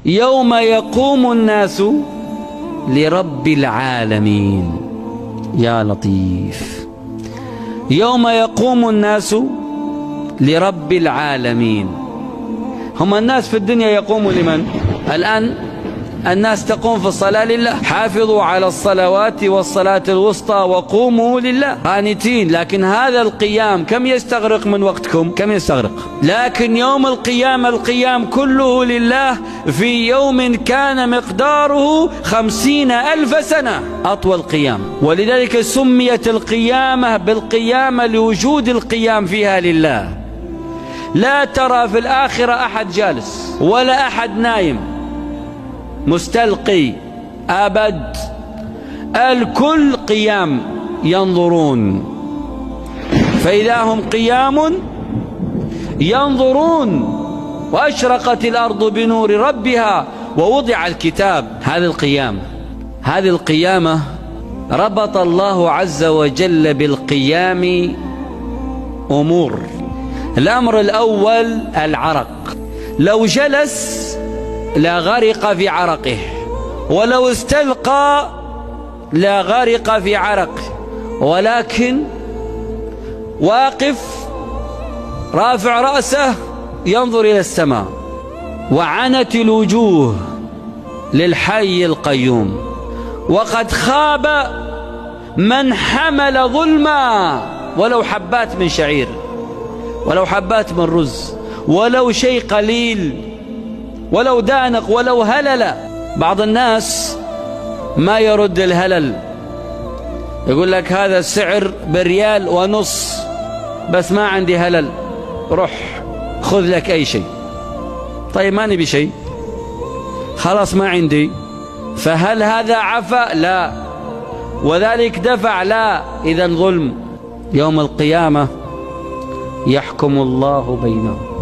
يوم يقوم الناس لرب العالمين. يا لطيف، يوم يقوم الناس لرب العالمين. هم الناس في الدنيا يقوموا لمن؟ الآن الناس تقوم في الصلاة لله، حافظوا على الصلوات والصلاة الوسطى وقوموا لله قانتين. لكن هذا القيام كم يستغرق من وقتكم؟ كم يستغرق؟ لكن يوم القيامة القيام كله لله في يوم كان مقداره 50,000 سنة، أطول قيام. ولذلك سميت القيامة بالقيامة لوجود القيام فيها لله. لا ترى في الآخرة أحد جالس ولا أحد نايم مستلقي أبد، الكل قيام ينظرون. فإذا هم قيام ينظرون وأشرقت الأرض بنور ربها ووضع الكتاب. هذا القيام، هذه القيامة ربط الله عز وجل بالقيام أمور. الأمر الأول العرق، لو جلس لغرق في عرقه، ولو استلقى لغرق في عرقه، ولكن واقف رافع رأسه ينظر إلى السماء. وعنت الوجوه للحي القيوم، وقد خاب من حمل ظلما، ولو حبات من شعير، ولو حبات من رز، ولو شيء قليل، ولو دانق، ولو هلل. بعض الناس ما يرد الهلل، يقول لك هذا السعر ب1.5 بس ما عندي هلل، روح خذ لك أي شيء. طيب ما نبي شيء، خلاص ما عندي، فهل هذا عفا؟ لا. وذلك دفع؟ لا. إذن ظلم. يوم القيامة يحكم الله بينهم.